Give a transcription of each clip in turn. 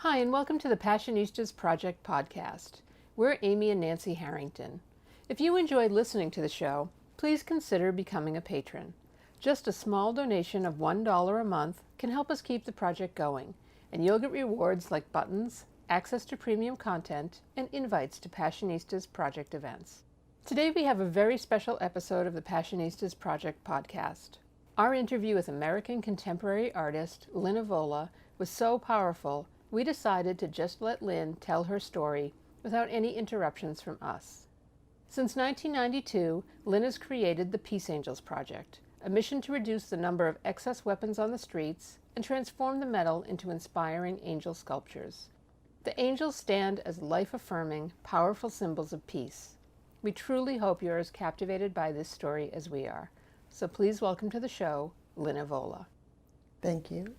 Hi, and welcome to the Passionistas Project podcast. We're Amy and Nancy Harrington. If you enjoyed listening to the show, please consider becoming a patron. Just a small donation of $1 a month can help us keep the project going, and you'll get rewards like buttons, access to premium content, and invites to Passionistas Project events. Today we have a very special episode of the Passionistas Project podcast. Our interview with American contemporary artist Lin Evola was so powerful, we decided to just let Lin tell her story without any interruptions from us. Since 1992, Lin has created the Peace Angels Project, a mission to reduce the number of excess weapons on the streets and transform the metal into inspiring angel sculptures. The angels stand as life-affirming, powerful symbols of peace. We truly hope you're as captivated by this story as we are. So please welcome to the show, Lin Evola. Thank you.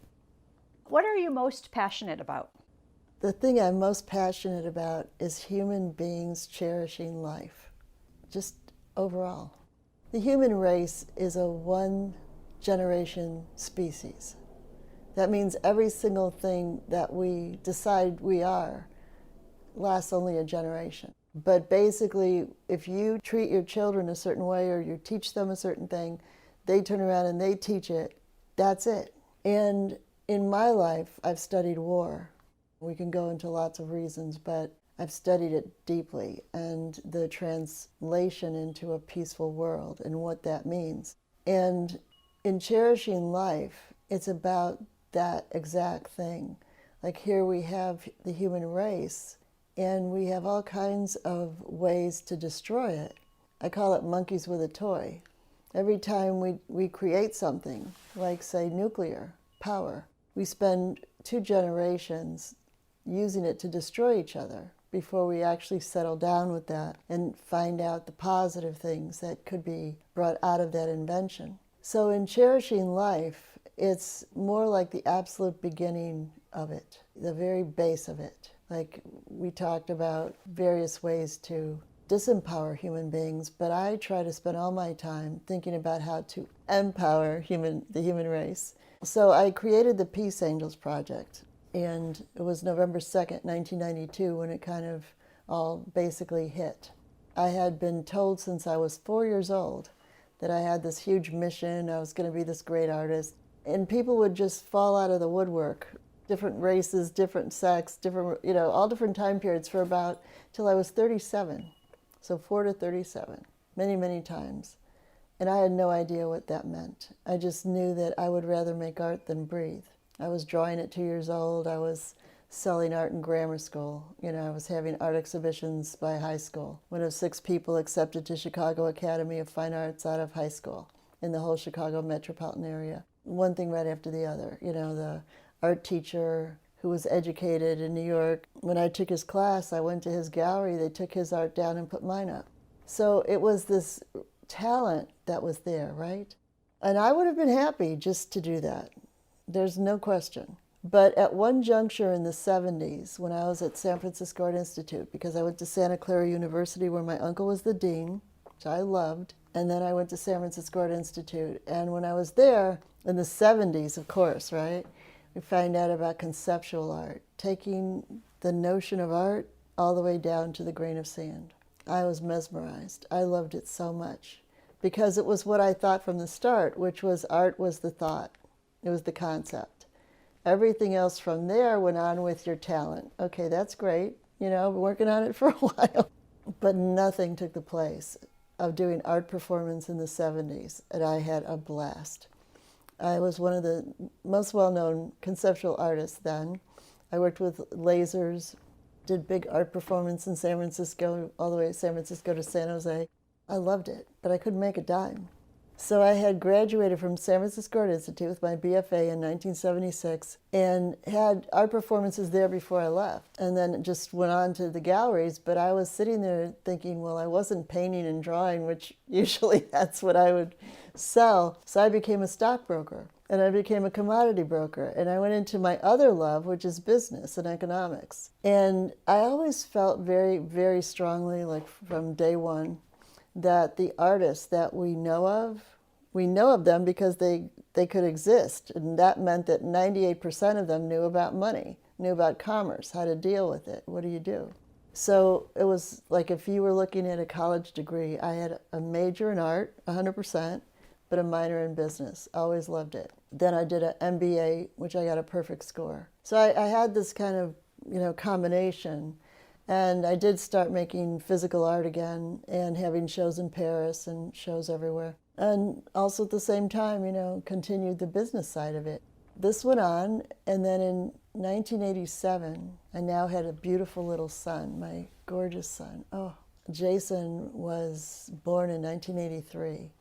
What are you most passionate about? The thing I'm most passionate about is human beings cherishing life, just overall. The human race is a one-generation species. That means every single thing that we decide we are lasts only a generation. But basically, if you treat your children a certain way or you teach them a certain thing, they turn around and they teach it. That's it. And in my life, I've studied war. We can go into lots of reasons, but I've studied it deeply and the translation into a peaceful world and what that means. And in cherishing life, it's about that exact thing. Like here we have the human race, and we have all kinds of ways to destroy it. I call it monkeys with a toy. Every time we create something, like say nuclear power, we spend 2 generations using it to destroy each other before we actually settle down with that and find out the positive things that could be brought out of that invention. So in cherishing life, it's more like the absolute beginning of it, the very base of it. Like we talked about various ways to disempower human beings, but I try to spend all my time thinking about how to empower the human race. So I created the Peace Angels Project, and it was November 2nd, 1992, when it kind of all basically hit. I had been told since I was 4 years old that I had this huge mission, I was going to be this great artist, and people would just fall out of the woodwork, different races, different sex, different, all different time periods for about till I was 37. So 4 to 37, many, many times. And I had no idea what that meant. I just knew that I would rather make art than breathe. I was drawing at 2 years old. I was selling art in grammar school. I was having art exhibitions by high school. One of 6 people accepted to Chicago Academy of Fine Arts out of high school in the whole Chicago metropolitan area. One thing right after the other. The art teacher who was educated in New York, when I took his class, I went to his gallery. They took his art down and put mine up. So it was this talent that was there, right? And I would have been happy just to do that. There's no question. But at one juncture in the 70s, when I was at San Francisco Art Institute, because I went to Santa Clara University where my uncle was the dean, which I loved, and then I went to San Francisco Art Institute. And when I was there, in the 70s, of course, right, we find out about conceptual art, taking the notion of art all the way down to the grain of sand. I was mesmerized. I loved it so much because it was what I thought from the start, which was art was the thought. It was the concept. Everything else from there went on with your talent. Okay, that's great. Been working on it for a while. But nothing took the place of doing art performance in the 70s, and I had a blast. I was one of the most well-known conceptual artists then. I worked with lasers, did big art performance in San Francisco, all the way to San Francisco to San Jose. I loved it, but I couldn't make a dime. So I had graduated from San Francisco Art Institute with my BFA in 1976 and had art performances there before I left, and then just went on to the galleries. But I was sitting there thinking, well, I wasn't painting and drawing, which usually that's what I would sell. So I became a stockbroker, and I became a commodity broker, and I went into my other love, which is business and economics. And I always felt very, very strongly, like from day one, that the artists that we know of them because they could exist. And that meant that 98% of them knew about money. knew about commerce, how to deal with it. What do you do? So it was like if you were looking at a college degree, I had a major in art, 100%, but a minor in business. Always loved it. Then I did an MBA, which I got a perfect score. So I had this kind of, combination. And I did start making physical art again and having shows in Paris and shows everywhere. And also at the same time, continued the business side of it. This went on, and then in 1987, I now had a beautiful little son, my gorgeous son. Oh, Jason was born in 1983.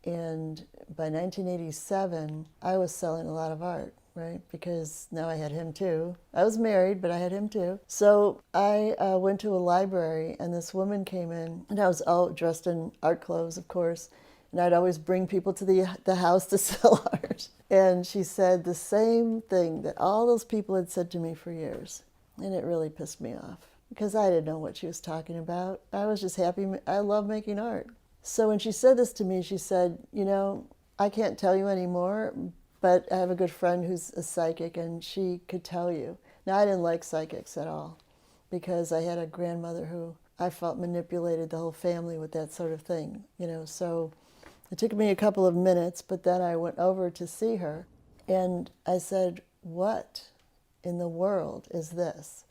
And by 1987, I was selling a lot of art, right? Because now I had him too. I was married, but I had him too. So I went to a library, and this woman came in, and I was all dressed in art clothes, of course. And I'd always bring people to the house to sell art. And she said the same thing that all those people had said to me for years. And it really pissed me off because I didn't know what she was talking about. I was just happy. I love making art. So when she said this to me, she said, I can't tell you anymore, but I have a good friend who's a psychic and she could tell you. Now, I didn't like psychics at all because I had a grandmother who I felt manipulated the whole family with that sort of thing, so it took me a couple of minutes, but then I went over to see her, and I said, what in the world is this?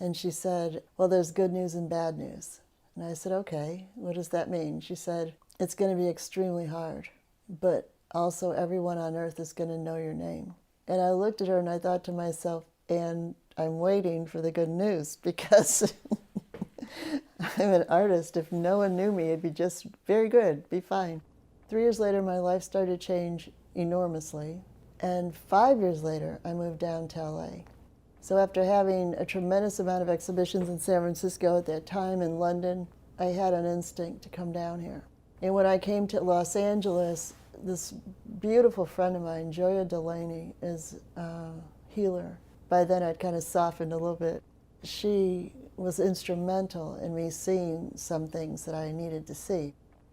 And she said, well, there's good news and bad news. And I said, okay, what does that mean? She said, it's going to be extremely hard, but also everyone on earth is going to know your name. And I looked at her and I thought to myself, and I'm waiting for the good news because I'm an artist. If no one knew me, it'd be just very good, be fine. 3 years later, my life started to change enormously. And 5 years later, I moved down to LA. So after having a tremendous amount of exhibitions in San Francisco at that time, in London, I had an instinct to come down here. And when I came to Los Angeles, this beautiful friend of mine, Joya Delaney, is a healer. By then, I'd kind of softened a little bit. She was instrumental in me seeing some things that I needed to see.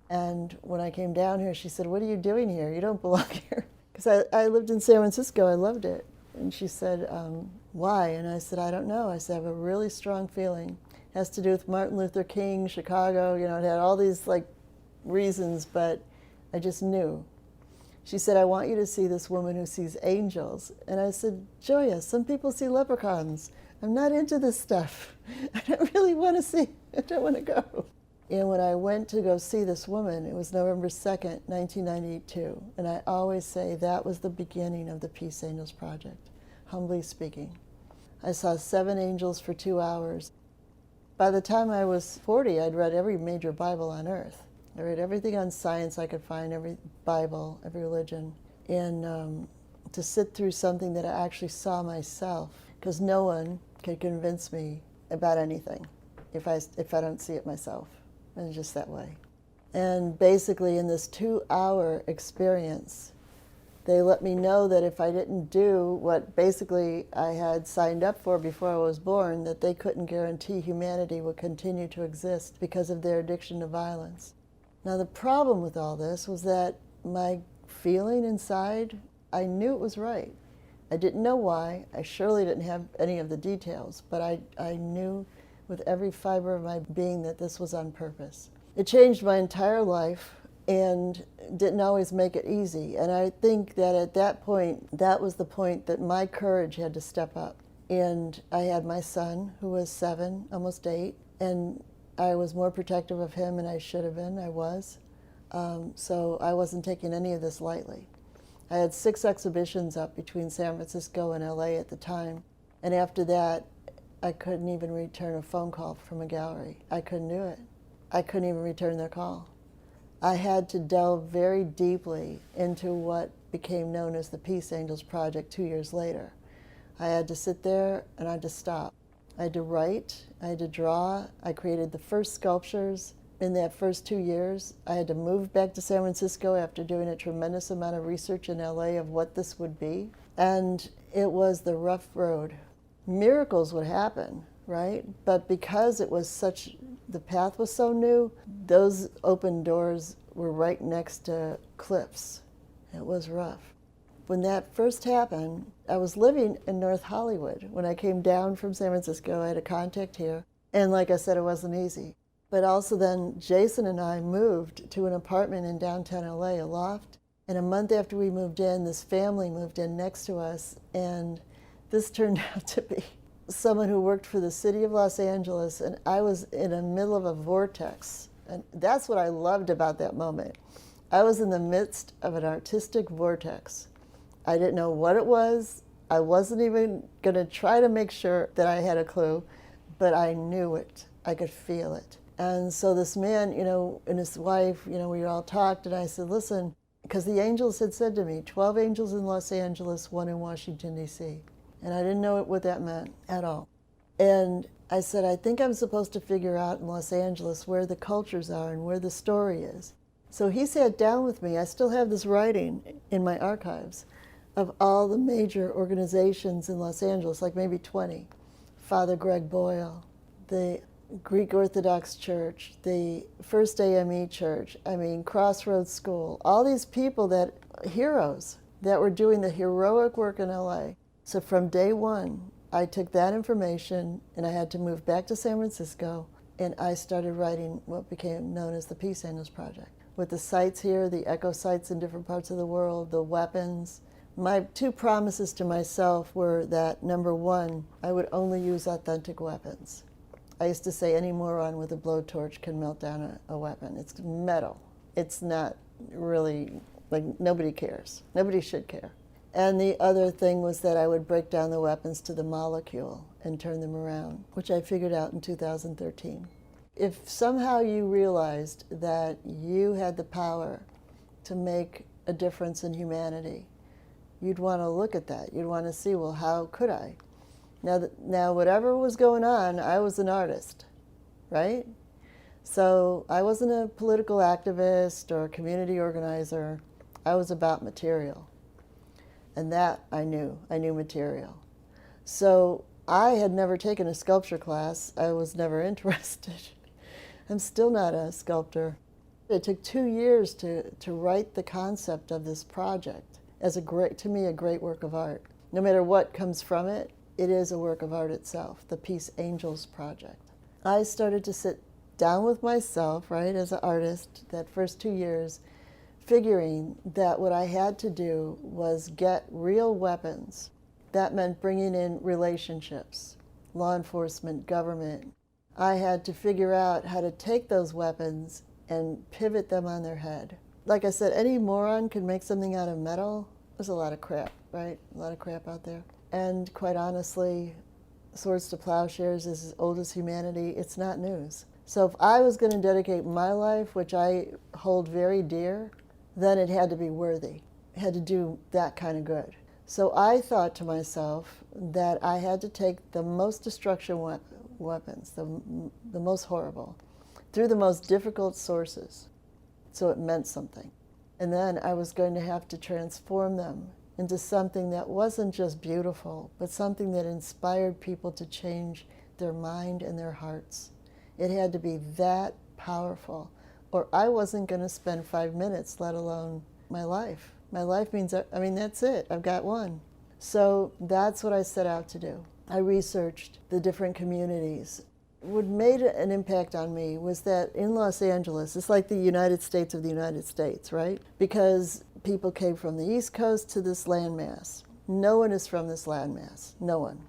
And when I came down here, she said, what are you doing here? You don't belong here. Because I lived in San Francisco. I loved it. And she said, why? And I said, I don't know. I said, I have a really strong feeling. It has to do with Martin Luther King, Chicago. It had all these reasons, but I just knew. She said, I want you to see this woman who sees angels. And I said, Joya, some people see leprechauns. I'm not into this stuff. I don't really want to see. I don't want to go. And when I went to go see this woman, it was November 2nd, 1992. And I always say that was the beginning of the Peace Angels Project, humbly speaking. I saw 7 angels for 2 hours. By the time I was 40, I'd read every major Bible on earth. I read everything on science I could find, every Bible, every religion. And to sit through something that I actually saw myself, because no one could convince me about anything if I don't see it myself. And just that way. And basically in this 2-hour experience, they let me know that if I didn't do what basically I had signed up for before I was born, that they couldn't guarantee humanity would continue to exist because of their addiction to violence. Now the problem with all this was that my feeling inside, I knew it was right. I didn't know why. I surely didn't have any of the details, but I knew with every fiber of my being that this was on purpose. It changed my entire life and didn't always make it easy. And I think that at that point, that was the point that my courage had to step up. And I had my son, who was 7, almost 8, and I was more protective of him than I should have been. I was. So I wasn't taking any of this lightly. I had 6 exhibitions up between San Francisco and LA at the time. And after that, I couldn't even return a phone call from a gallery. I couldn't do it. I couldn't even return their call. I had to delve very deeply into what became known as the Peace Angels Project 2 years later. I had to sit there and I had to stop. I had to write, I had to draw. I created the first sculptures. In that first 2 years, I had to move back to San Francisco after doing a tremendous amount of research in LA of what this would be. And it was the rough road. Miracles would happen, right? But because it was the path was so new, those open doors were right next to cliffs. It was rough. When that first happened, I was living in North Hollywood. When I came down from San Francisco, I had a contact here. And like I said, it wasn't easy. But also then Jason and I moved to an apartment in downtown LA, a loft. And a month after we moved in, this family moved in next to us. And this turned out to be someone who worked for the city of Los Angeles. And I was in the middle of a vortex. And that's what I loved about that moment. I was in the midst of an artistic vortex. I didn't know what it was. I wasn't even going to try to make sure that I had a clue, but I knew it. I could feel it. And so this man, and his wife, we all talked, and I said, listen, because the angels had said to me, 12 angels in Los Angeles, 1 in Washington, D.C. And I didn't know what that meant at all. And I said, I think I'm supposed to figure out in Los Angeles where the cultures are and where the story is. So he sat down with me. I still have this writing in my archives of all the major organizations in Los Angeles, like maybe 20. Father Greg Boyle, the Greek Orthodox Church, the First AME Church, Crossroads School, all these people heroes that were doing the heroic work in LA. So from day one, I took that information and I had to move back to San Francisco, and I started writing what became known as the Peace Angels Project. With the sites here, the echo sites in different parts of the world, the weapons. My 2 promises to myself were that, number 1, I would only use authentic weapons. I used to say any moron with a blowtorch can melt down a weapon. It's metal. It's not really, nobody cares. Nobody should care. And the other thing was that I would break down the weapons to the molecule and turn them around, which I figured out in 2013. If somehow you realized that you had the power to make a difference in humanity, you'd want to look at that. You'd want to see, well, how could I? Now, whatever was going on, I was an artist, right? So I wasn't a political activist or a community organizer. I was about material. And that I knew material. So I had never taken a sculpture class. I was never interested. I'm still not a sculptor. It took 2 years to write the concept of this project as to me, a great work of art. No matter what comes from it, it is a work of art itself, the Peace Angels Project. I started to sit down with myself, right, as an artist, that first 2 years, figuring that what I had to do was get real weapons. That meant bringing in relationships, law enforcement, government. I had to figure out how to take those weapons and pivot them on their head. Like I said, any moron could make something out of metal. There's a lot of crap, right? A lot of crap out there. And quite honestly, Swords to Plowshares is as old as humanity. It's not news. So if I was going to dedicate my life, which I hold very dear, then it had to be worthy. It had to do that kind of good. So I thought to myself that I had to take the most destruction weapons, the most horrible, through the most difficult sources. So it meant something. And then I was going to have to transform them into something that wasn't just beautiful, but something that inspired people to change their mind and their hearts. It had to be that powerful, or I wasn't going to spend 5 minutes, let alone my life. My life means, that's it. I've got one. So that's what I set out to do. I researched the different communities. What made an impact on me was that in Los Angeles, it's like the United States of the United States, right? Because people came from the East Coast to this landmass. No one is from this landmass. No one.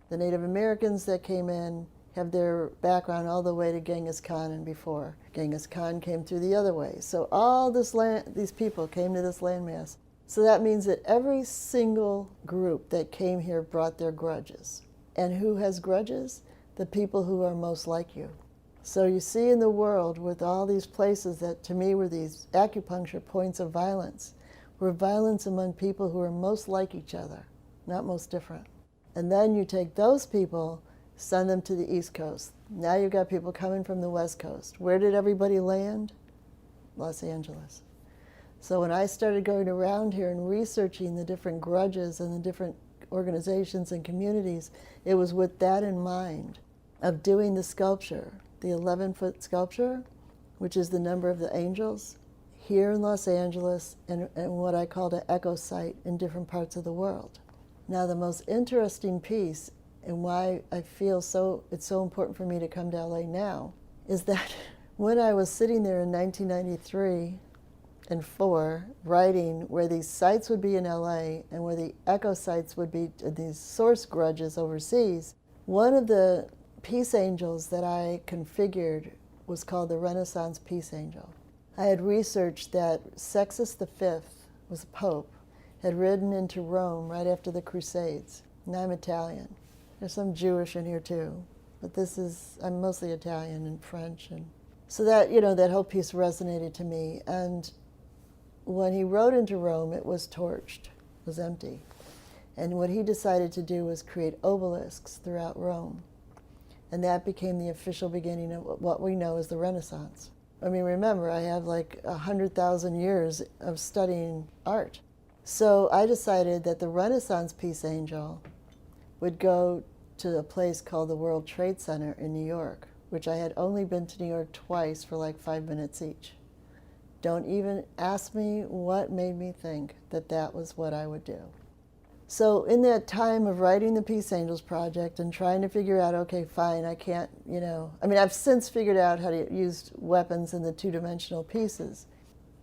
The Native Americans that came in have their background all the way to Genghis Khan and before. Genghis Khan came through the other way. So all these people came to this landmass. So that means that every single group that came here brought their grudges. And who has grudges? The people who are most like you. So you see in the world with all these places that to me were these acupuncture points of violence, were violence among people who are most like each other, not most different. And then you take those people, send them to the East Coast. Now you've got people coming from the West Coast. Where did everybody land? Los Angeles. So when I started going around here and researching the different grudges and the different organizations and communities, it was with that in mind of doing the sculpture, the 11-foot sculpture, which is the number of the angels. here in Los Angeles and what I called an echo site in different parts of the world. Now, the most interesting piece and why I feel it's so important for me to come to LA now is that when I was sitting there in 1993 and 4 writing where these sites would be in LA and where the echo sites would be these source grudges overseas, one of the peace angels that I configured was called the Renaissance Peace Angel. I had researched that Sextus V was a pope, had ridden into Rome right after the Crusades, and I'm Italian. There's some Jewish in here too, but I'm mostly Italian and French, and so that, that whole piece resonated to me. And when he rode into Rome, it was torched, it was empty. And what he decided to do was create obelisks throughout Rome. And that became the official beginning of what we know as the Renaissance. I mean, remember, I have like 100,000 years of studying art. So I decided that the Renaissance Peace Angel would go to a place called the World Trade Center in New York, which I had only been to New York twice for like 5 minutes each. Don't even ask me what made me think that that was what I would do. So in that time of writing the Peace Angels project and trying to figure out, okay, fine, I can't, I've since figured out how to use weapons in the two-dimensional pieces.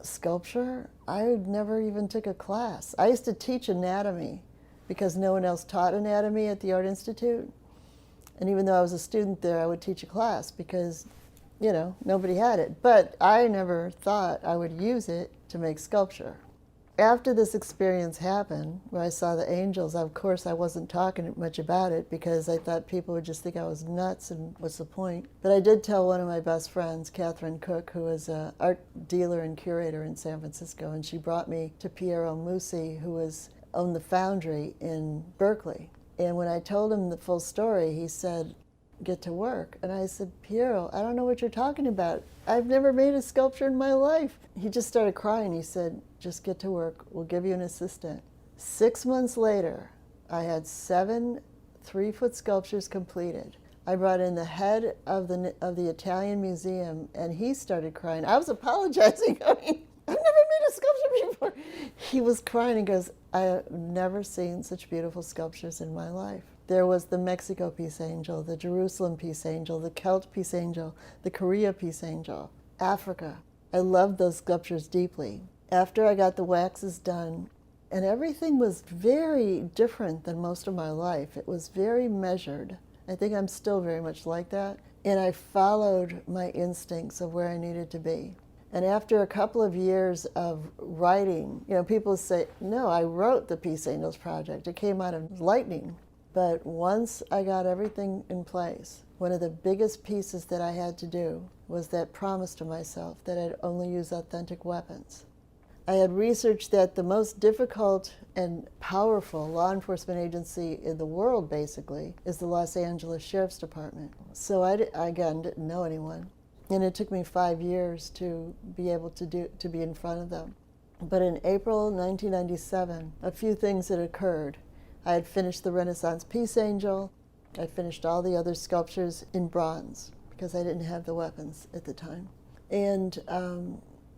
Sculpture, I never even took a class. I used to teach anatomy because no one else taught anatomy at the Art Institute. And even though I was a student there, I would teach a class because, nobody had it. But I never thought I would use it to make sculpture. After this experience happened, where I saw the angels, of course I wasn't talking much about it because I thought people would just think I was nuts and what's the point. But I did tell one of my best friends, Catherine Cook, who is an art dealer and curator in San Francisco, and she brought me to Piero Musi, who owned the foundry in Berkeley. And when I told him the full story, he said, "Get to work." And I said, "Piero, I don't know what you're talking about. I've never made a sculpture in my life." He just started crying. He said, "Just get to work. We'll give you an assistant." 6 months later, I had 7 3-foot sculptures completed. I brought in the head of the Italian museum, and he started crying. I was apologizing. I mean, I've never made a sculpture before. He was crying and goes, "I have never seen such beautiful sculptures in my life." There was the Mexico Peace Angel, the Jerusalem Peace Angel, the Celt Peace Angel, the Korea Peace Angel, Africa. I loved those sculptures deeply. After I got the waxes done, and everything was very different than most of my life. It was very measured. I think I'm still very much like that. And I followed my instincts of where I needed to be. And after a couple of years of writing, people say, "No, I wrote the Peace Angels project. It came out of lightning." But once I got everything in place, one of the biggest pieces that I had to do was that promise to myself that I'd only use authentic weapons. I had researched that the most difficult and powerful law enforcement agency in the world, basically, is the Los Angeles Sheriff's Department. So I, again, didn't know anyone. And it took me 5 years to be able to be in front of them. But in April 1997, a few things had occurred. I had finished the Renaissance Peace Angel. I finished all the other sculptures in bronze because I didn't have the weapons at the time. And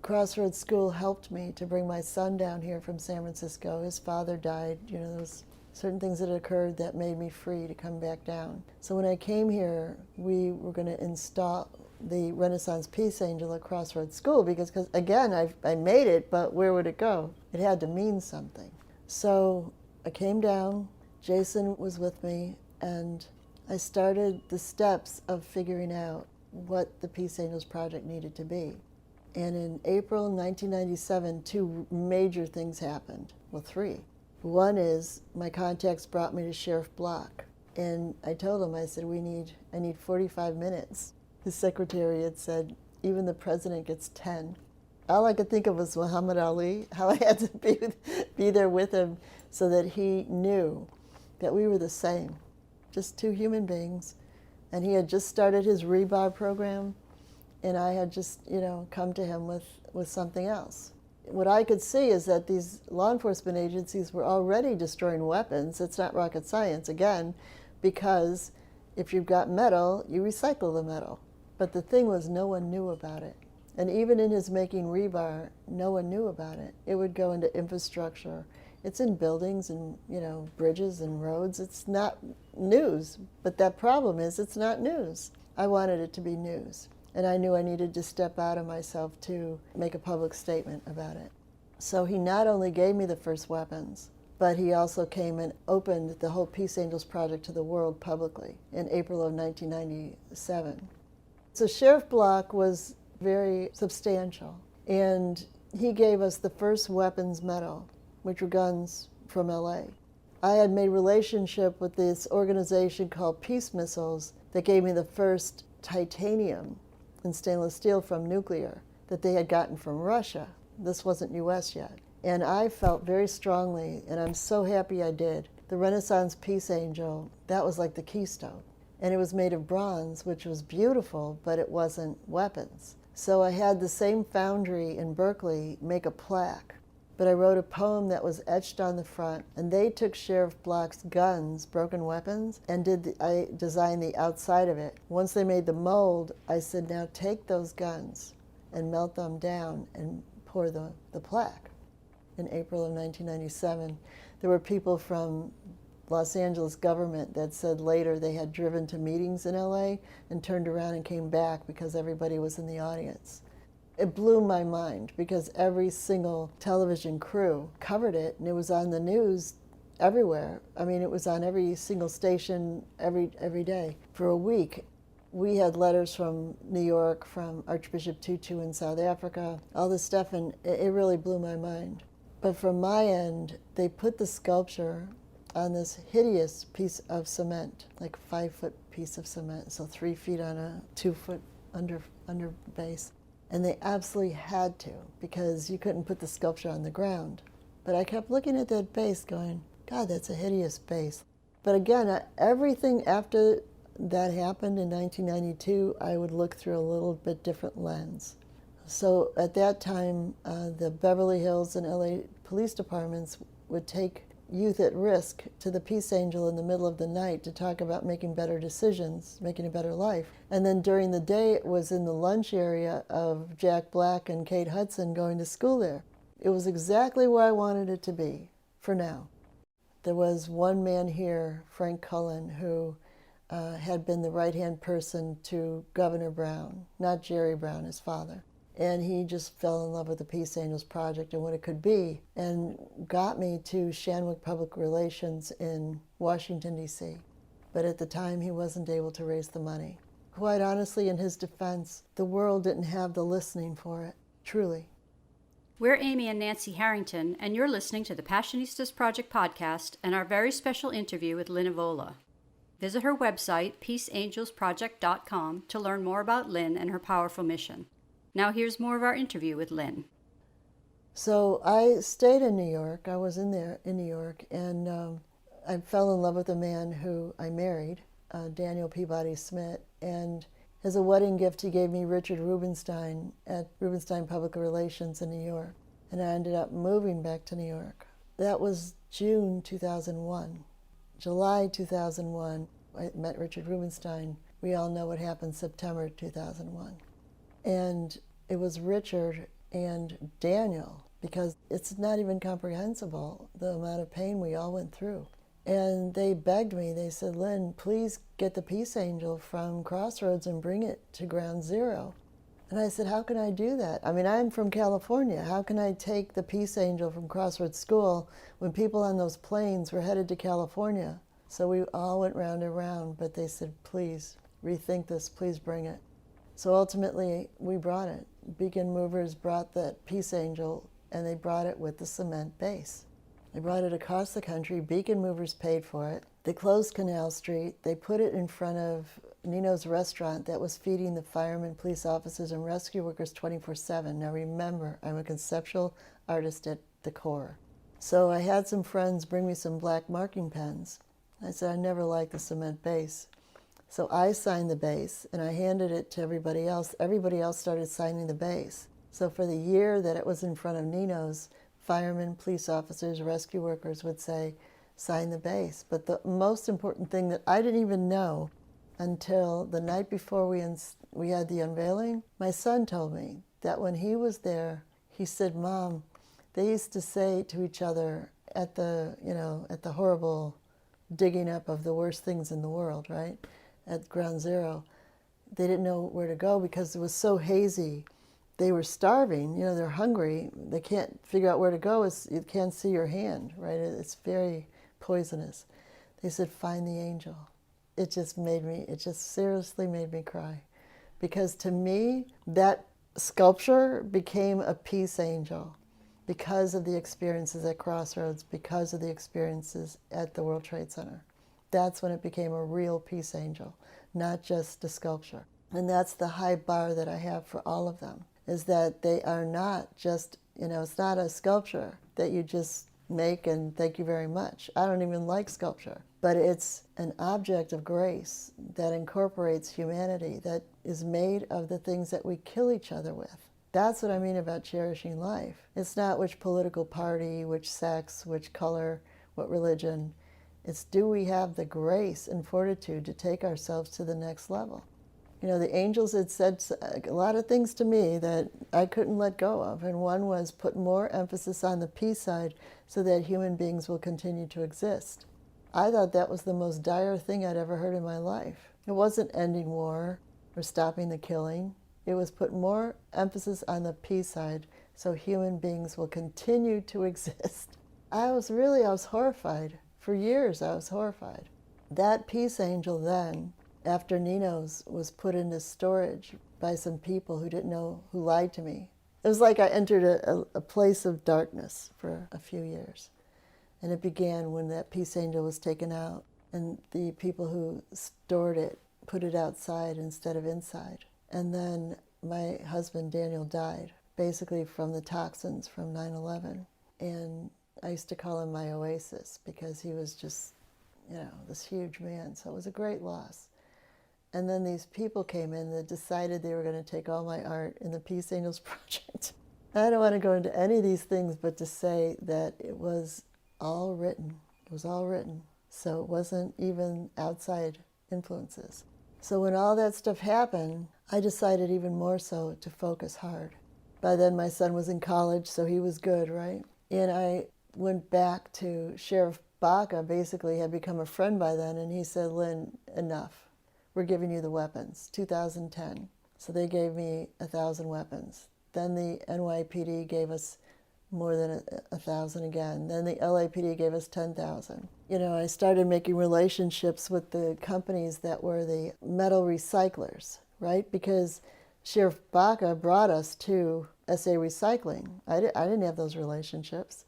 Crossroads School helped me to bring my son down here from San Francisco. His father died. There was certain things that occurred that made me free to come back down. So when I came here, we were going to install the Renaissance Peace Angel at Crossroads School because again, I made it, but where would it go? It had to mean something. So I came down, Jason was with me, and I started the steps of figuring out what the Peace Angels project needed to be. And in April 1997, 2 major things happened. Well, 3. One is my contacts brought me to Sheriff Block. And I told him, I said, I need 45 minutes. His secretary had said, even the president gets 10. All I could think of was Muhammad Ali, how I had to be there with him so that he knew that we were the same, just 2 human beings. And he had just started his rebar program, and I had just, come to him with something else. What I could see is that these law enforcement agencies were already destroying weapons. It's not rocket science, again, because if you've got metal, you recycle the metal. But the thing was, no one knew about it. And even in his making rebar, no one knew about it. It would go into infrastructure. It's in buildings and, bridges and roads. It's not news, but that problem is it's not news. I wanted it to be news, and I knew I needed to step out of myself to make a public statement about it. So he not only gave me the first weapons, but he also came and opened the whole Peace Angels project to the world publicly in April of 1997. So Sheriff Block was very substantial, and he gave us the first weapons medal, which were guns from LA. I had made relationship with this organization called Peace Missiles that gave me the first titanium and stainless steel from nuclear that they had gotten from Russia. This wasn't US yet. And I felt very strongly, and I'm so happy I did, the Renaissance Peace Angel, that was like the keystone. And it was made of bronze, which was beautiful, but it wasn't weapons. So I had the same foundry in Berkeley make a plaque. But I wrote a poem that was etched on the front, and they took Sheriff Block's guns, broken weapons, and I designed the outside of it. Once they made the mold, I said, now take those guns and melt them down and pour the plaque. In April of 1997, there were people from Los Angeles government that said later they had driven to meetings in LA and turned around and came back because everybody was in the audience. It blew my mind because every single television crew covered it, and it was on the news everywhere. I mean, it was on every single station every day for a week. We had letters from New York, from Archbishop Tutu in South Africa, all this stuff, and it really blew my mind. But from my end, they put the sculpture on this hideous piece of cement, like a 5-foot piece of cement, so 3 feet on a 2-foot under base. And they absolutely had to, because you couldn't put the sculpture on the ground. But I kept looking at that base going, God, that's a hideous base. But again, everything after that happened in 1992, I would look through a little bit different lens. So at that time, the Beverly Hills and LA police departments would take youth at risk to the Peace Angel in the middle of the night to talk about making better decisions, making a better life. And then during the day, it was in the lunch area of Jack Black and Kate Hudson going to school there. It was exactly where I wanted it to be for now. There was one man here, Frank Cullen, who had been the right-hand person to Governor Brown, not Jerry Brown, his father. And he just fell in love with the Peace Angels project and what it could be, and got me to Shanwick Public Relations in Washington, D.C. But at the time, he wasn't able to raise the money. Quite honestly, in his defense, the world didn't have the listening for it, truly. We're Amy and Nancy Harrington, and you're listening to the Passionistas Project podcast and our very special interview with Lin Evola. Visit her website, peaceangelsproject.com, to learn more about Lin and her powerful mission. Now here's more of our interview with Lin. So I stayed in New York. I was in New York, and I fell in love with a man who I married, Daniel Peabody Smith, and as a wedding gift, he gave me Richard Rubenstein at Rubenstein Public Relations in New York, and I ended up moving back to New York. That was June 2001. July 2001, I met Richard Rubenstein. We all know what happened September 2001. And it was Richard and Daniel, because it's not even comprehensible, the amount of pain we all went through. And they begged me, they said, Lin, please get the Peace Angel from Crossroads and bring it to Ground Zero. And I said, how can I do that? I mean, I'm from California. How can I take the Peace Angel from Crossroads School when people on those planes were headed to California? So we all went round and round, but they said, please, rethink this, please bring it. So ultimately, we brought it. Beacon Movers brought that Peace Angel, and they brought it with the cement base. They brought it across the country. Beacon Movers paid for it. They closed Canal Street. They put it in front of Nino's restaurant that was feeding the firemen, police officers, and rescue workers 24/7. Now remember, I'm a conceptual artist at the core. So I had some friends bring me some black marking pens. I said, I never liked the cement base. So I signed the base, and I handed it to everybody else. Everybody else started signing the base. So for the year that it was in front of Nino's, firemen, police officers, rescue workers would say, sign the base. But the most important thing that I didn't even know until the night before we had the unveiling, my son told me, that when he was there, he said, Mom, they used to say to each other at the horrible digging up of the worst things in the world, right? At ground zero, they didn't know where to go because it was so hazy. They were starving, they're hungry. They can't figure out where to go. You can't see your hand, right? It's very poisonous. They said, find the angel. It just seriously made me cry. Because to me, that sculpture became a peace angel because of the experiences at Crossroads, because of the experiences at the World Trade Center. That's when it became a real peace angel, not just a sculpture. And that's the high bar that I have for all of them, is that they are not just, it's not a sculpture that you just make and thank you very much. I don't even like sculpture, but it's an object of grace that incorporates humanity, that is made of the things that we kill each other with. That's what I mean about cherishing life. It's not which political party, which sex, which color, what religion. It's do we have the grace and fortitude to take ourselves to the next level? The angels had said a lot of things to me that I couldn't let go of, and one was put more emphasis on the peace side so that human beings will continue to exist. I thought that was the most dire thing I'd ever heard in my life. It wasn't ending war or stopping the killing. It was put more emphasis on the peace side so human beings will continue to exist. I was horrified. For years I was horrified. That peace angel then, after Nino's was put into storage by some people who didn't know, who lied to me. It was like I entered a place of darkness for a few years. And it began when that peace angel was taken out and the people who stored it put it outside instead of inside. And then my husband Daniel died, basically from the toxins from 9/11. And I used to call him my oasis because he was just, this huge man. So it was a great loss. And then these people came in that decided they were going to take all my art in the Peace Angels Project. I don't want to go into any of these things, but to say that it was all written. It was all written. So it wasn't even outside influences. So when all that stuff happened, I decided even more so to focus hard. By then my son was in college, so he was good, right? And I went back to Sheriff Baca, basically had become a friend by then, and he said, Lin, enough. We're giving you the weapons, 2010. So they gave me 1,000 weapons. Then the NYPD gave us more than 1,000 again. Then the LAPD gave us 10,000. I started making relationships with the companies that were the metal recyclers, right? Because Sheriff Baca brought us to SA Recycling. I didn't have those relationships,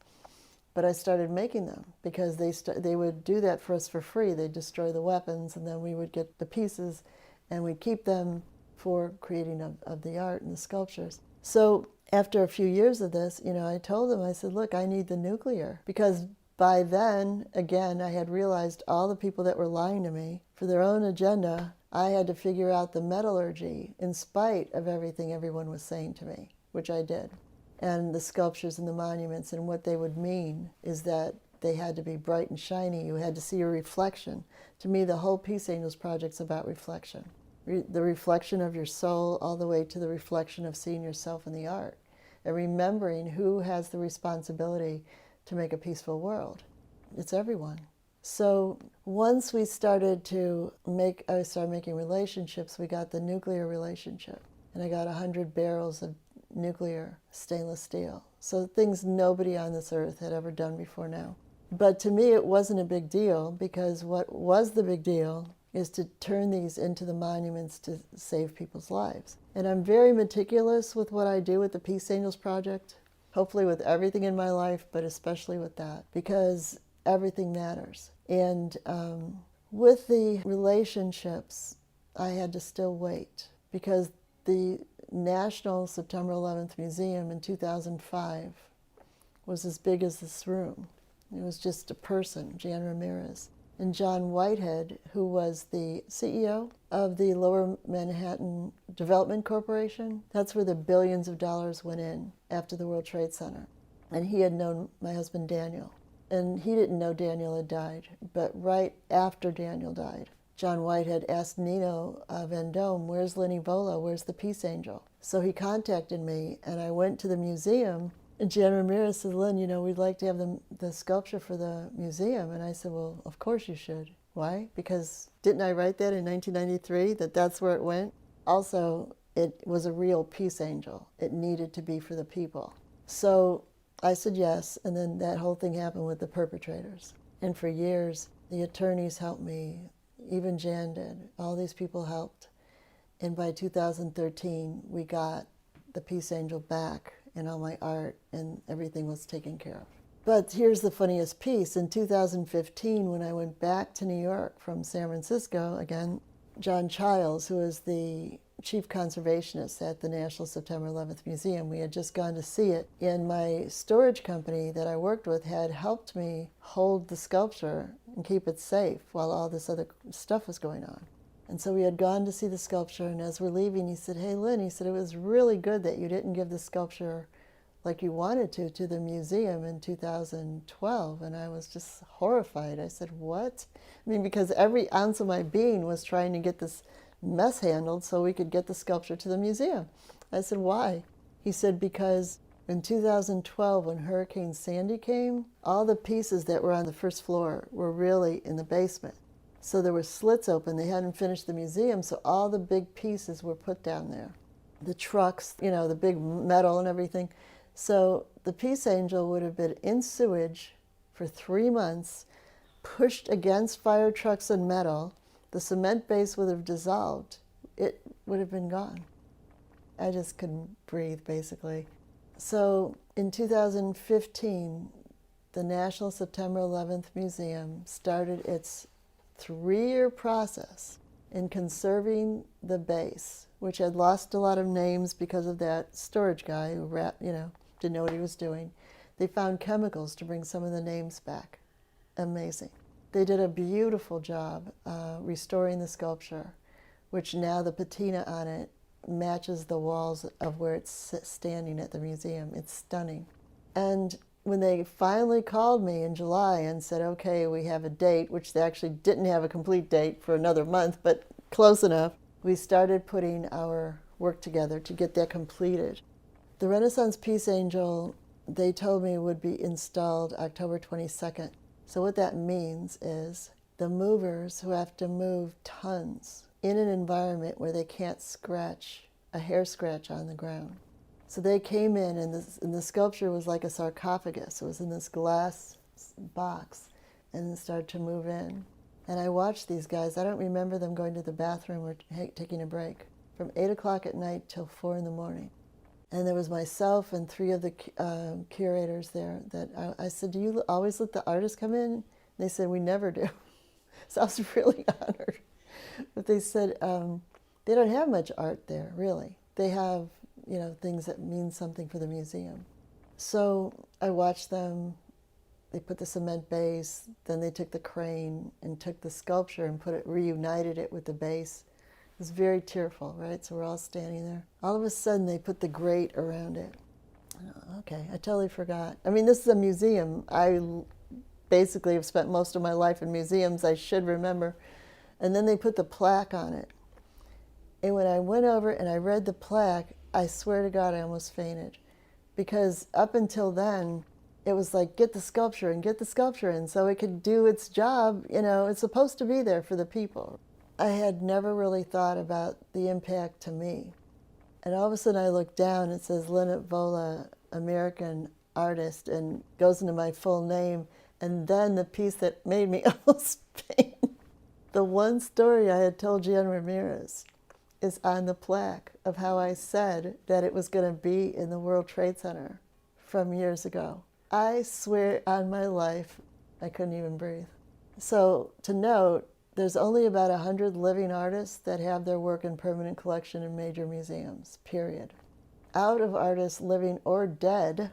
but I started making them because they would do that for us for free. They'd destroy the weapons, and then we would get the pieces, and we'd keep them for creating of the art and the sculptures. So after a few years of this, I told them, I said, look, I need the nuclear. Because by then, again, I had realized all the people that were lying to me for their own agenda, I had to figure out the metallurgy in spite of everything everyone was saying to me, which I did. And the sculptures and the monuments and what they would mean is that they had to be bright and shiny. You had to see a reflection. To me, the whole Peace Angels Project's about reflection. The reflection of your soul all the way to the reflection of seeing yourself in the art. And remembering who has the responsibility to make a peaceful world. It's everyone. So once we started I started making relationships, we got the nuclear relationship. And I got 100 barrels of nuclear stainless steel. So things nobody on this earth had ever done before now. But to me, it wasn't a big deal, because what was the big deal is to turn these into the monuments to save people's lives. And I'm very meticulous with what I do with the Peace Angels Project, hopefully with everything in my life, but especially with that, because everything matters. And with the relationships, I had to still wait, because the National September 11th Museum in 2005 was as big as this room. It was just a person, Jan Ramirez. And John Whitehead, who was the CEO of the Lower Manhattan Development Corporation, that's where the billions of dollars went in after the World Trade Center. And he had known my husband Daniel. And he didn't know Daniel had died. But right after Daniel died, John Whitehead asked Nino Vendome, where's Lin Evola, where's the Peace Angel? So he contacted me, and I went to the museum, and Jan Ramirez said, Lin, we'd like to have the sculpture for the museum. And I said, well, of course you should. Why? Because didn't I write that in 1993, that's where it went? Also, it was a real peace angel. It needed to be for the people. So I said yes, and then that whole thing happened with the perpetrators. And for years, the attorneys helped me, even Jan did. All these people helped. And by 2013, we got the Peace Angel back and all my art, and everything was taken care of. But here's the funniest piece. In 2015, when I went back to New York from San Francisco, again, John Childs, who is the chief conservationist at the National September 11th Museum, we had just gone to see it, and my storage company that I worked with had helped me hold the sculpture and keep it safe while all this other stuff was going on. And so we had gone to see the sculpture, and as we're leaving, he said, hey, Lin, he said, it was really good that you didn't give the sculpture like you wanted to the museum in 2012. And I was just horrified. I said, what? I mean, because every ounce of my being was trying to get this mess handled so we could get the sculpture to the museum. I said, why? He said, because in 2012, when Hurricane Sandy came, all the pieces that were on the first floor were really in the basement. So there were slits open. They hadn't finished the museum, so all the big pieces were put down there. The trucks, the big metal and everything. So the Peace Angel would have been in sewage for 3 months, pushed against fire trucks and metal. The cement base would have dissolved. It would have been gone. I just couldn't breathe, basically. So in 2015, the National September 11th Museum started its 3-year process in conserving the base, which had lost a lot of names because of that storage guy who didn't know what he was doing. They found chemicals to bring some of the names back. Amazing. They did a beautiful job restoring the sculpture, which now the patina on it matches the walls of where it's standing at the museum. It's stunning. And when they finally called me in July and said, okay, we have a date, which they actually didn't have a complete date for another month, but close enough, we started putting our work together to get that completed. The Renaissance Peace Angel, they told me, would be installed October 22nd. So what that means is the movers who have to move tons in an environment where they can't scratch a hair scratch on the ground. So they came in, and the sculpture was like a sarcophagus. It was in this glass box, and it started to move in. And I watched these guys. I don't remember them going to the bathroom or taking a break, from 8 o'clock at night till 4 in the morning. And there was myself and 3 of the curators there that I said, do you always let the artists come in? And they said, we never do. So I was really honored. But they said, they don't have much art there, really. They have, things that mean something for the museum. So I watched them. They put the cement base, then they took the crane and took the sculpture and reunited it with the base. It was very tearful, right? So we're all standing there. All of a sudden, they put the grate around it. Oh, okay, I totally forgot. I mean, this is a museum. I basically have spent most of my life in museums. I should remember. And then they put the plaque on it. And when I went over and I read the plaque, I swear to God, I almost fainted. Because up until then, it was like, get the sculpture in so it could do its job. It's supposed to be there for the people. I had never really thought about the impact to me. And all of a sudden I look down, it says Lin Evola, American artist, and goes into my full name. And then the piece that made me almost faint, the one story I had told Jan Ramirez, is on the plaque of how I said that it was going to be in the World Trade Center from years ago. I swear on my life, I couldn't even breathe. So to note, there's only about 100 living artists that have their work in permanent collection in major museums, period. Out of artists living or dead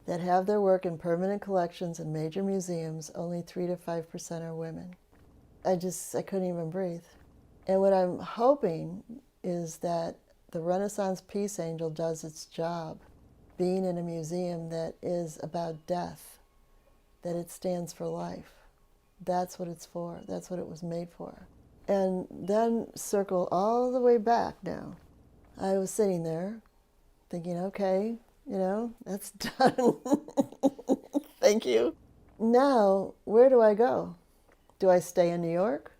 that have their work in permanent collections in major museums, only 3 to 5% are women. I couldn't even breathe. And what I'm hoping is that the Renaissance Peace Angel does its job, being in a museum that is about death, that it stands for life. That's what it's for. That's what it was made for. And then circle all the way back now. I was sitting there thinking, okay, that's done. Thank you. Now, where do I go? Do I stay in New York?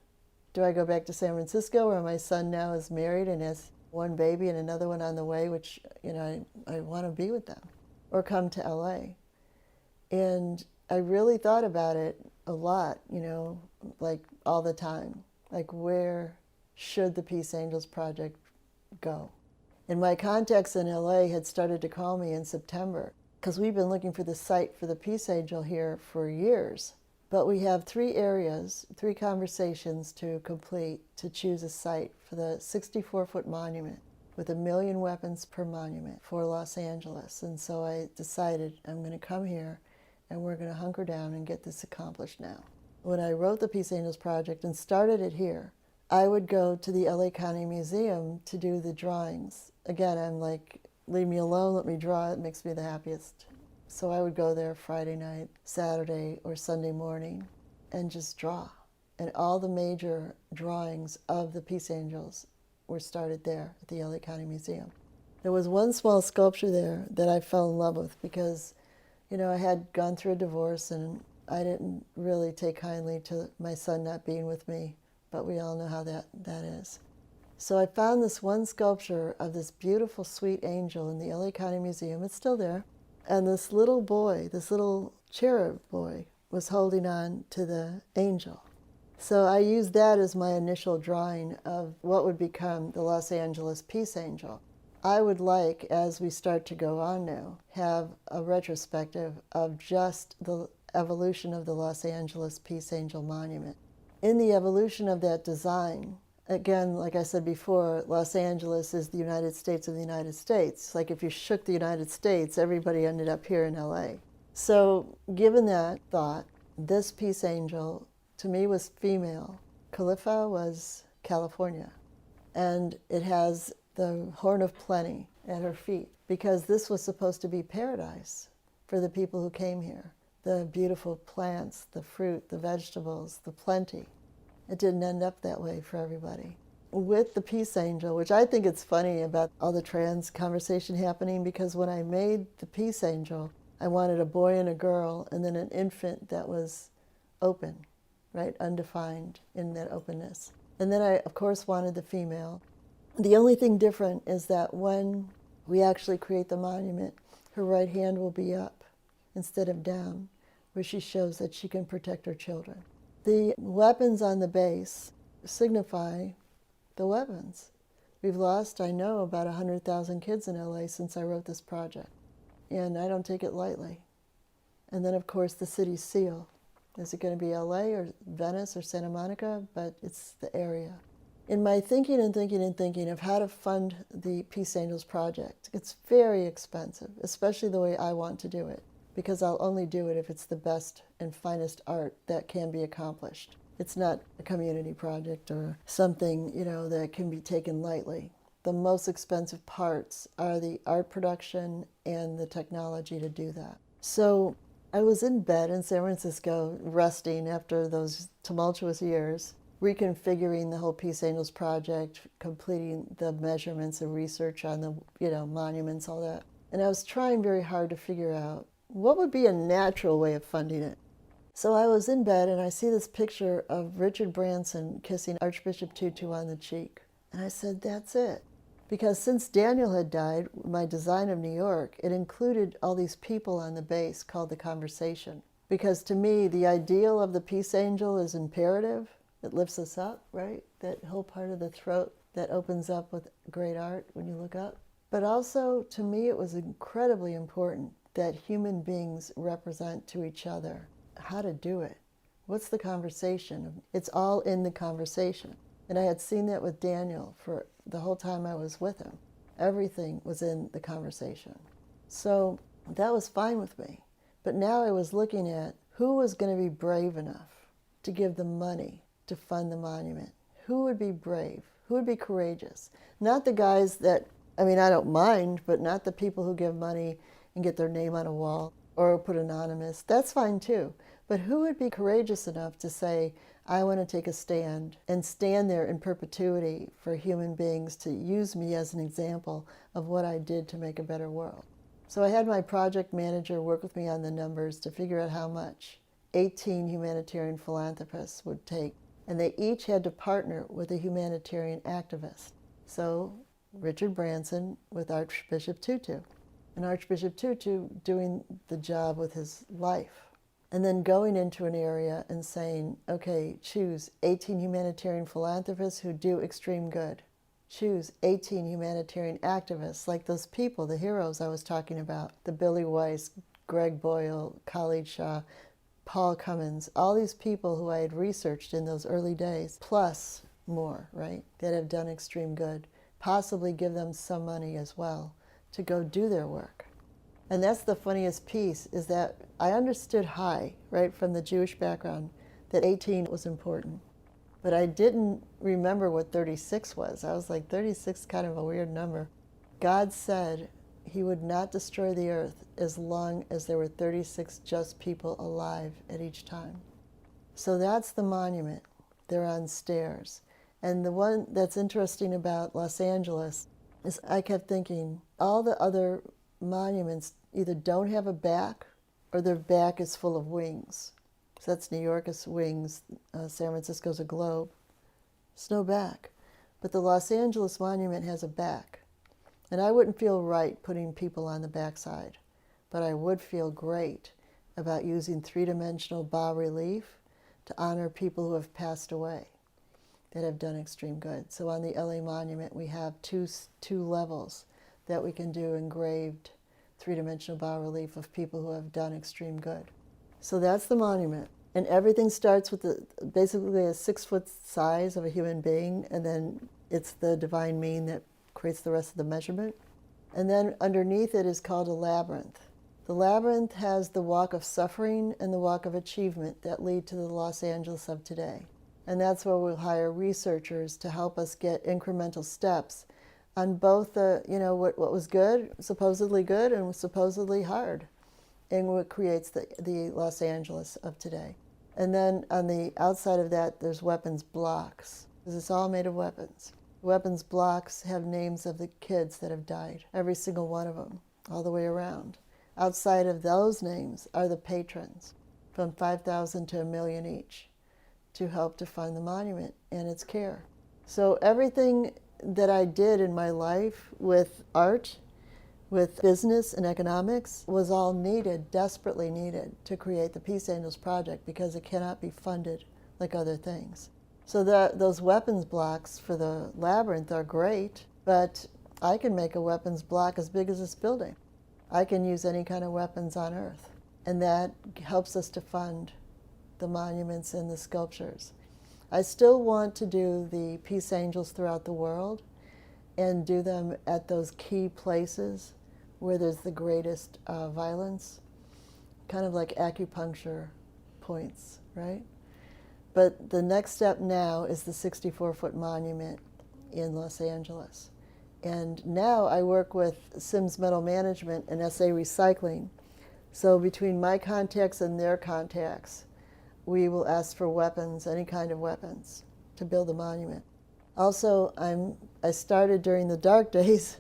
Do I go back to San Francisco, where my son now is married and has one baby and another one on the way, which, I want to be with them? Or come to LA? And I really thought about it a lot, like all the time. Like, where should the Peace Angels Project go? And my contacts in LA had started to call me in September, because we've been looking for the site for the Peace Angel here for years. But we have 3 areas, 3 conversations to complete to choose a site for the 64-foot monument with 1 million weapons per monument for Los Angeles. And so I decided I'm going to come here and we're going to hunker down and get this accomplished now. When I wrote the Peace Angels Project and started it here, I would go to the LA County Museum to do the drawings. Again, I'm like, leave me alone, let me draw, it makes me the happiest. So I would go there Friday night, Saturday, or Sunday morning and just draw. And all the major drawings of the Peace Angels were started there at the LA County Museum. There was one small sculpture there that I fell in love with because, I had gone through a divorce and I didn't really take kindly to my son not being with me, but we all know how that is. So I found this one sculpture of this beautiful, sweet angel in the LA County Museum. It's still there. And this little boy, this little cherub boy, was holding on to the angel. So I used that as my initial drawing of what would become the Los Angeles Peace Angel. I would like, as we start to go on now, have a retrospective of just the evolution of the Los Angeles Peace Angel Monument. In the evolution of that design, again, like I said before, Los Angeles is the United States of the United States. Like if you shook the United States, everybody ended up here in LA. So given that thought, this Peace Angel to me was female. Calipha was California. And it has the Horn of Plenty at her feet because this was supposed to be paradise for the people who came here. The beautiful plants, the fruit, the vegetables, the plenty. It didn't end up that way for everybody. With the Peace Angel, which I think it's funny about all the trans conversation happening, because when I made the Peace Angel, I wanted a boy and a girl and then an infant that was open, right, undefined in that openness. And then I, of course, wanted the female. The only thing different is that when we actually create the monument, her right hand will be up instead of down, where she shows that she can protect her children. The weapons on the base signify the weapons. We've lost, I know, about 100,000 kids in LA since I wrote this project, and I don't take it lightly. And then, of course, the city seal. Is it going to be LA or Venice or Santa Monica? But it's the area. In my thinking of how to fund the Peace Angels project, it's very expensive, especially the way I want to do it, because I'll only do it if it's the best and finest art that can be accomplished. It's not a community project or something, that can be taken lightly. The most expensive parts are the art production and the technology to do that. So I was in bed in San Francisco, resting after those tumultuous years, reconfiguring the whole Peace Angels project, completing the measurements and research on the, monuments, all that. And I was trying very hard to figure out what would be a natural way of funding it. So I was in bed and I see this picture of Richard Branson kissing Archbishop Tutu on the cheek. And I said, that's it. Because since Daniel had died, my design of New York, it included all these people on the base called the conversation. Because to me, the ideal of the Peace Angel is imperative. It lifts us up, right? That whole part of the throat that opens up with great art when you look up. But also, to me, it was incredibly important that human beings represent to each other how to do it. What's the conversation? It's all in the conversation. And I had seen that with Daniel for the whole time I was with him. Everything was in the conversation. So that was fine with me. But now I was looking at who was going to be brave enough to give the money to fund the monument. Who would be brave? Who would be courageous? Not the guys that, I don't mind, but not the people who give money and get their name on a wall or put anonymous. That's fine too. But who would be courageous enough to say, I want to take a stand and stand there in perpetuity for human beings to use me as an example of what I did to make a better world. So I had my project manager work with me on the numbers to figure out how much 18 humanitarian philanthropists would take. And they each had to partner with a humanitarian activist. So Richard Branson with Archbishop Tutu. And Archbishop Tutu doing the job with his life. And then going into an area and saying, okay, choose 18 humanitarian philanthropists who do extreme good. Choose 18 humanitarian activists, like those people, the heroes I was talking about, the Billy Weiss, Greg Boyle, Khalid Shah, Paul Cummins, all these people who I had researched in those early days, plus more, right, that have done extreme good, possibly give them some money as well to go do their work. And that's the funniest piece, is that I understood high, right, from the Jewish background, that 18 was important. But I didn't remember what 36 was. I was like, 36 is kind of a weird number. God said he would not destroy the earth as long as there were 36 just people alive at each time. So that's the monument. They're on stairs. And the one that's interesting about Los Angeles is I kept thinking, all the other monuments either don't have a back or their back is full of wings. So that's New York is wings, San Francisco's a globe. There's no back. But the Los Angeles monument has a back. And I wouldn't feel right putting people on the backside, but I would feel great about using three-dimensional bas-relief to honor people who have passed away that have done extreme good. So on the LA monument, we have two levels that we can do engraved three-dimensional bas-relief of people who have done extreme good. So that's the monument. And everything starts with basically a 6-foot size of a human being, and then it's the divine mean that creates the rest of the measurement. And then underneath it is called a labyrinth. The labyrinth has the walk of suffering and the walk of achievement that lead to the Los Angeles of today. And that's where we'll hire researchers to help us get incremental steps on both the, what was good, supposedly good, and was supposedly hard, and what creates the Los Angeles of today. And then on the outside of that, there's weapons blocks, because it's all made of weapons. Weapons blocks have names of the kids that have died, every single one of them, all the way around. Outside of those names are the patrons, from 5,000 to 1 million each, to help to fund the monument and its care. So everything that I did in my life with art, with business and economics, was all needed, desperately needed, to create the Peace Angels Project, because it cannot be funded like other things. So those weapons blocks for the labyrinth are great, but I can make a weapons block as big as this building. I can use any kind of weapons on Earth, and that helps us to fund the monuments and the sculptures. I still want to do the Peace Angels throughout the world and do them at those key places where there's the greatest violence, kind of like acupuncture points, right? But the next step now is the 64-foot monument in Los Angeles. And now I work with Sims Metal Management and SA Recycling. So between my contacts and their contacts, we will ask for weapons, any kind of weapons, to build a monument. Also, I started during the dark days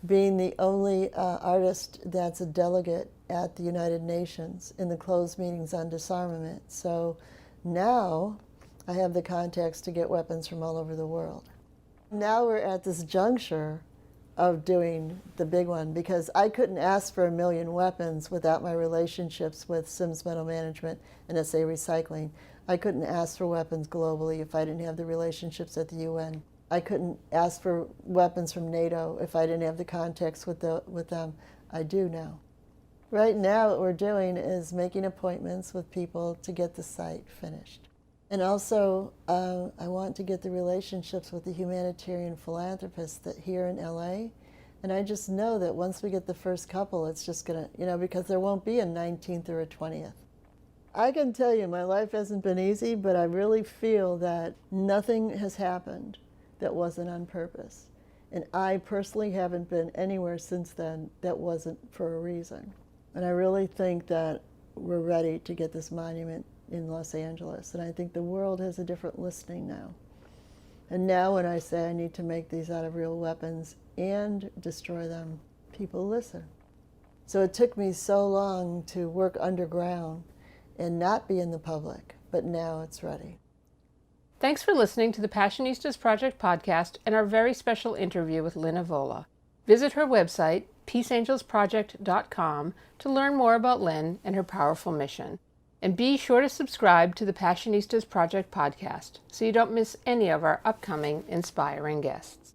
being the only artist that's a delegate at the United Nations in the closed meetings on disarmament. So now I have the contacts to get weapons from all over the world. Now we're at this juncture of doing the big one, because I couldn't ask for 1 million weapons without my relationships with Sims Metal Management and SA Recycling. I couldn't ask for weapons globally if I didn't have the relationships at the UN. I couldn't ask for weapons from NATO if I didn't have the contacts with them. I do now. Right now what we're doing is making appointments with people to get the site finished. And also, I want to get the relationships with the humanitarian philanthropists that here in LA. And I just know that once we get the first couple, it's just going to, because there won't be a 19th or a 20th. I can tell you, my life hasn't been easy, but I really feel that nothing has happened that wasn't on purpose. And I personally haven't been anywhere since then that wasn't for a reason. And I really think that we're ready to get this monument in Los Angeles. And I think the world has a different listening now. And now when I say I need to make these out of real weapons and destroy them, people listen. So it took me so long to work underground and not be in the public, but now it's ready. Thanks for listening to the Passionistas Project podcast and our very special interview with Lin Evola. Visit her website, peaceangelsproject.com, to learn more about Lin and her powerful mission. And be sure to subscribe to the Passionistas Project podcast so you don't miss any of our upcoming inspiring guests.